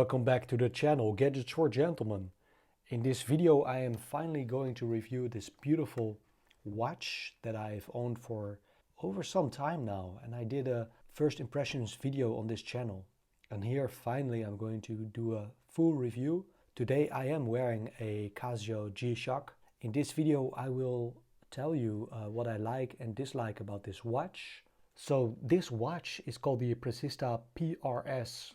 Welcome back to the channel, Gadgets for Gentlemen. In this video I am finally going to review this beautiful watch that I've owned for over some time now, and I did a first impressions video on this channel, and here finally I'm going to do a full review. Today I am wearing a Casio G-Shock. In this video I will tell you what I like and dislike about this watch. So this watch is called the Precista PRS-18Q,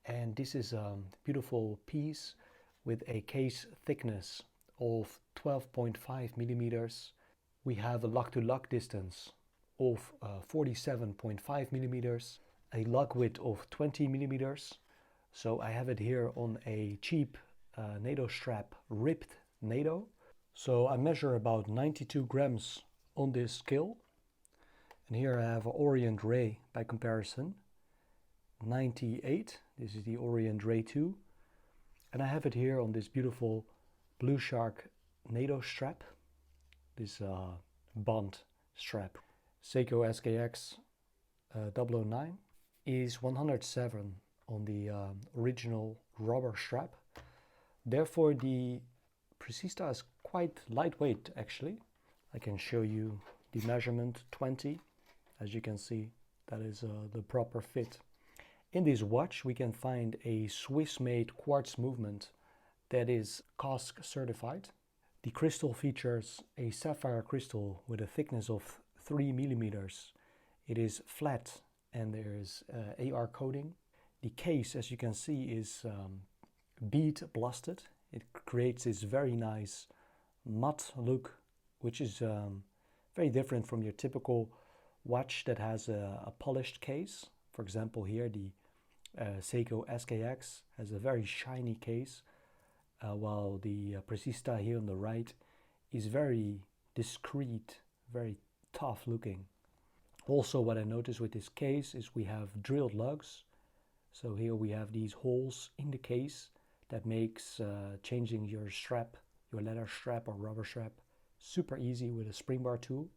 and this is a beautiful piece with a case thickness of 12.5 millimeters. We have a lug-to-lug distance of 47.5 millimeters, a lug width of 20 millimeters. So I have it here on a cheap NATO strap, ribbed NATO. So I measure about 92 grams on this scale. And here I have an Orient Ray by comparison, 98. This is the Orient Ray 2. And I have it here on this beautiful Blue Shark NATO strap, this Bond strap. Seiko SKX 009 is 107 on the original rubber strap. Therefore the Precista is quite lightweight actually. I can show you the measurement 20. As you can see, that is the proper fit. In this watch we can find a Swiss-made quartz movement that is COSC certified. The crystal features a sapphire crystal with a thickness of 3 millimeters. It is flat and there is AR coating. The case, as you can see, is bead blasted. It creates this very nice matte look, which is very different from your typical watch that has a polished case. For example, here the Seiko SKX has a very shiny case, while the Precista here on the right is very discreet, very tough looking. Also, what I noticed with this case is we have drilled lugs. So here we have these holes in the case that makes changing your strap, your leather strap or rubber strap, super easy with a spring bar tool.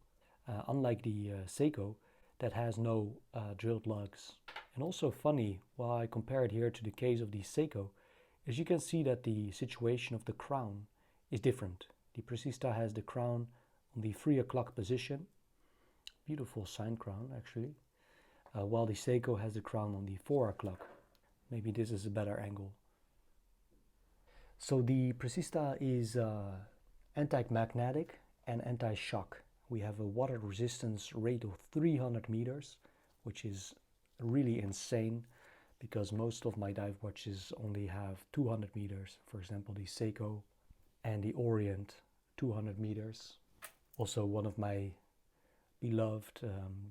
Unlike the Seiko that has no drilled lugs. And also funny, while I compare it here to the case of the Seiko, as you can see that the situation of the crown is different. The Precista has the crown on the 3 o'clock position, beautiful sign crown actually, while the Seiko has the crown on the 4 o'clock. Maybe this is a better angle. So the Precista is anti-magnetic and anti-shock. We have a water resistance rate of 300 meters, which is really insane because most of my dive watches only have 200 meters. For example, the Seiko and the Orient 200 meters. Also one of my beloved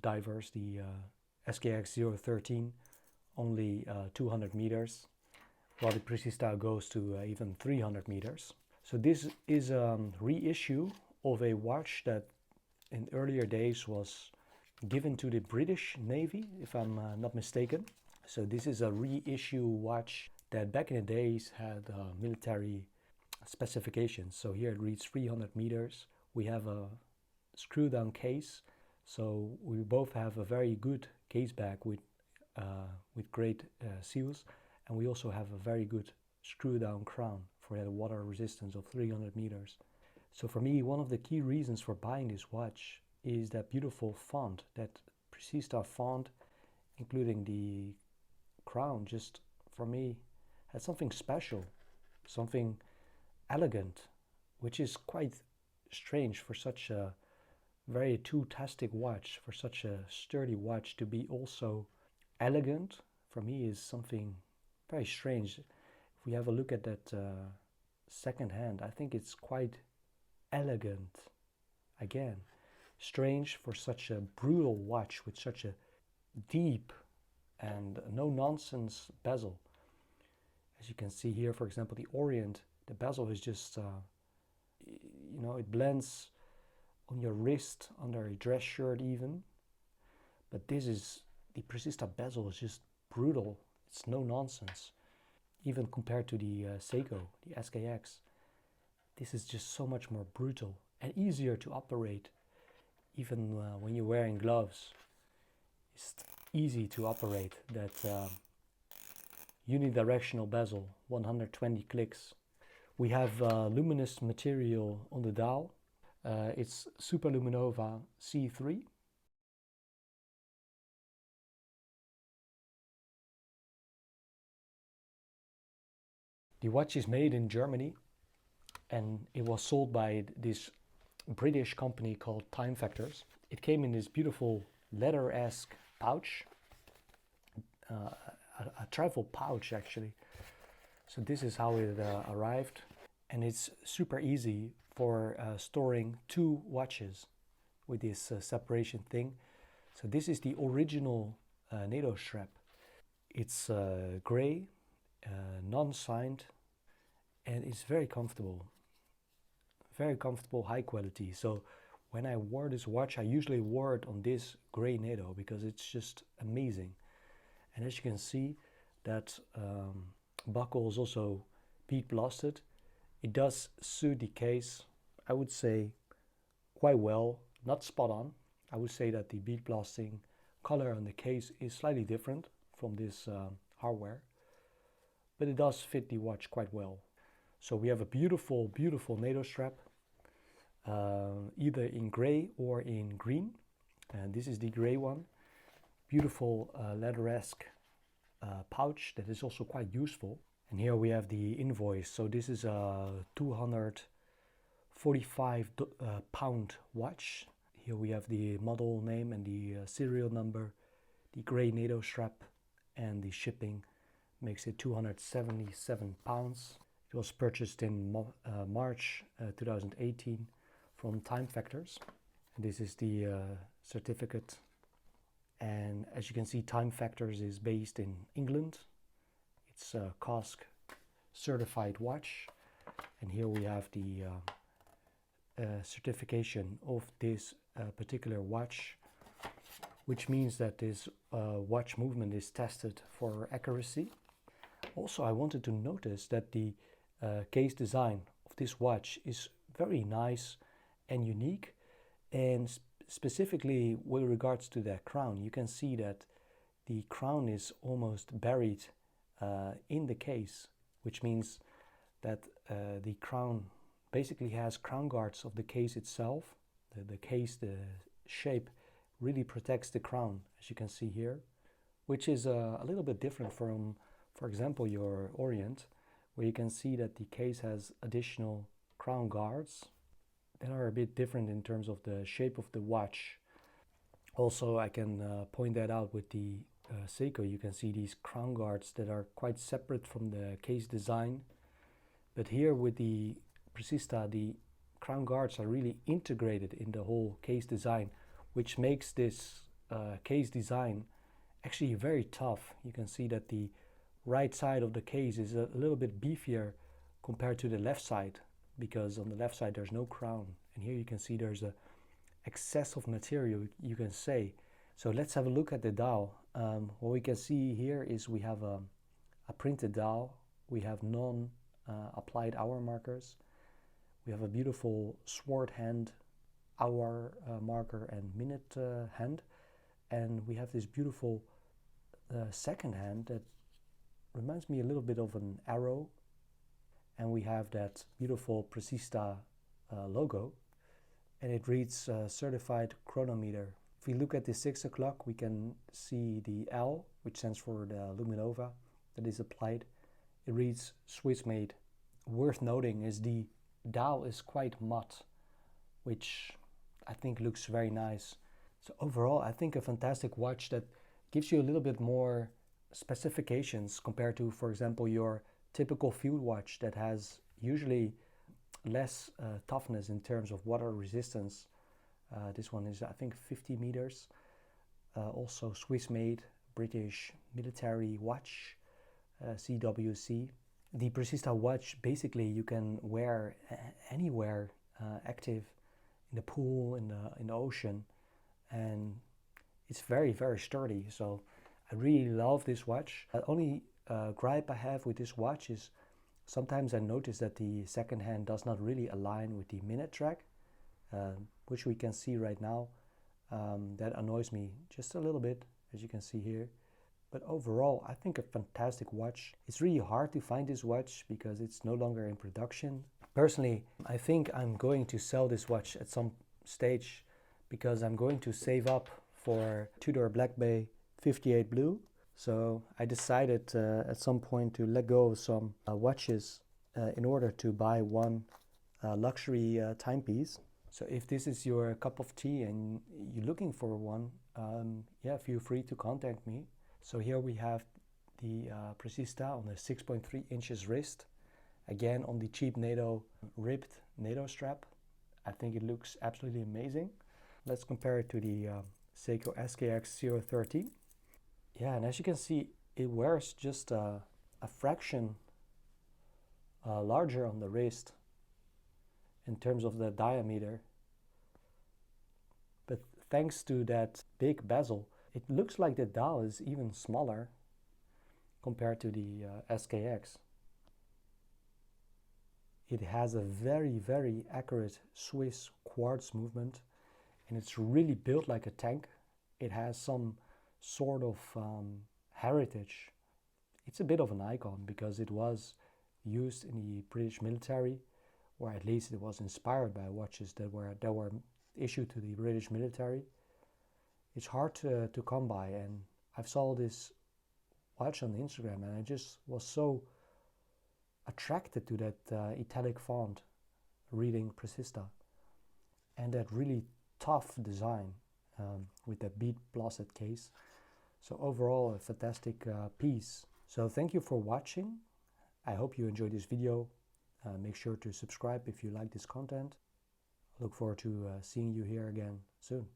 divers, the SKX 013, only 200 meters, while the Precista goes to even 300 meters. So this is a reissue of a watch that in earlier days was given to the British Navy, if I'm not mistaken. So this is a reissue watch that back in the days had military specifications. So here it reads 300 meters. We have a screw down case. So we both have a very good case back with great seals. And we also have a very good screw down crown for the water resistance of 300 meters. So for me, one of the key reasons for buying this watch is that beautiful font, that Precista font, including the crown, just for me has something special, something elegant, which is quite strange for such a very two-tastic watch, for such a sturdy watch to be also elegant. For me is something very strange. If we have a look at that second hand, I think it's quite elegant. Again, strange for such a brutal watch with such a deep and no-nonsense bezel. As you can see here, for example, the Orient, the bezel is just, you know, it blends on your wrist, under a dress shirt even. But this is, the Precista bezel is just brutal. It's no nonsense. Even compared to the Seiko, the SKX. This is just so much more brutal and easier to operate. Even when you're wearing gloves, it's easy to operate that unidirectional bezel, 120 clicks. We have luminous material on the dial. It's Superluminova C3. The watch is made in Germany and it was sold by this British company called Time Factors. It came in this beautiful leather-esque pouch, a travel pouch actually. So this is how it arrived, and it's super easy for storing two watches with this separation thing. So this is the original NATO strap. It's gray, non-signed, and it's very comfortable, high quality. So when I wore this watch, I usually wore it on this gray NATO because it's just amazing. And as you can see, that buckle is also bead blasted. It does suit the case, I would say, quite well, not spot on. I would say that the bead blasting color on the case is slightly different from this hardware, but it does fit the watch quite well. So we have a beautiful, beautiful NATO strap, either in gray or in green. And this is the gray one. Beautiful leather-esque pouch that is also quite useful. And here we have the invoice. So this is a 245 pound watch. Here we have the model name and the serial number, the gray NATO strap, and the shipping makes it 277 pounds. It was purchased in March 2018 from Time Factors. And this is the certificate. And as you can see, Time Factors is based in England. It's a COSC certified watch. And here we have the certification of this particular watch, which means that this watch movement is tested for accuracy. Also, I wanted to notice that the case design of this watch is very nice and unique, and specifically with regards to the crown, you can see that the crown is almost buried in the case, which means that the crown basically has crown guards of the case itself. The case, the shape really protects the crown, as you can see here, which is a little bit different from, for example, your Orient, where you can see that the case has additional crown guards that are a bit different in terms of the shape of the watch. Also, I can point that out with the Seiko. You can see these crown guards that are quite separate from the case design. But here with the Precista, the crown guards are really integrated in the whole case design, which makes this case design actually very tough. You can see that the right side of the case is a little bit beefier compared to the left side, because on the left side there's no crown, and here you can see there's a excess of material, you can say. So let's have a look at the dial. What we can see here is we have a printed dial. We have non-applied hour markers. We have a beautiful sword hand hour marker and minute hand, and we have this beautiful second hand that reminds me a little bit of an arrow, and we have that beautiful Precista logo, and it reads certified chronometer. If we look at the 6 o'clock, we can see the L, which stands for the Luminova, that is applied. It reads Swiss made. Worth noting is the dial is quite matte, which I think looks very nice. So overall, I think a fantastic watch that gives you a little bit more specifications compared to, for example, your typical field watch that has usually less toughness in terms of water resistance. This one is, I think, 50 meters. Also Swiss made, British military watch, CWC. The Precista watch, basically you can wear anywhere active, in the pool, in the ocean, and it's very, very sturdy. So I really love this watch. The only gripe I have with this watch is sometimes I notice that the second hand does not really align with the minute track, which we can see right now. That annoys me just a little bit, as you can see here. But overall, I think a fantastic watch. It's really hard to find this watch because it's no longer in production. Personally, I think I'm going to sell this watch at some stage because I'm going to save up for Tudor Black Bay 58 Blue. So I decided at some point to let go of some watches in order to buy one luxury timepiece. So if this is your cup of tea and you're looking for one, yeah, feel free to contact me. So here we have the Precista on the 6.3 inches wrist. Again, on the cheap NATO ribbed NATO strap. I think it looks absolutely amazing. Let's compare it to the Seiko SKX 013. Yeah, and as you can see, it wears just a fraction larger on the wrist in terms of the diameter. But thanks to that big bezel, it looks like the dial is even smaller compared to the SKX. It has a very, very accurate Swiss quartz movement, and it's really built like a tank. It has some sort of heritage. It's a bit of an icon because it was used in the British military, or at least it was inspired by watches that were issued to the British military. It's hard to come by, and I saw this watch on Instagram and I just was so attracted to that italic font reading Precista and that really tough design with that bead blasted case. So overall, a fantastic piece. So thank you for watching. I hope you enjoyed this video. Make sure to subscribe if you like this content. I look forward to seeing you here again soon.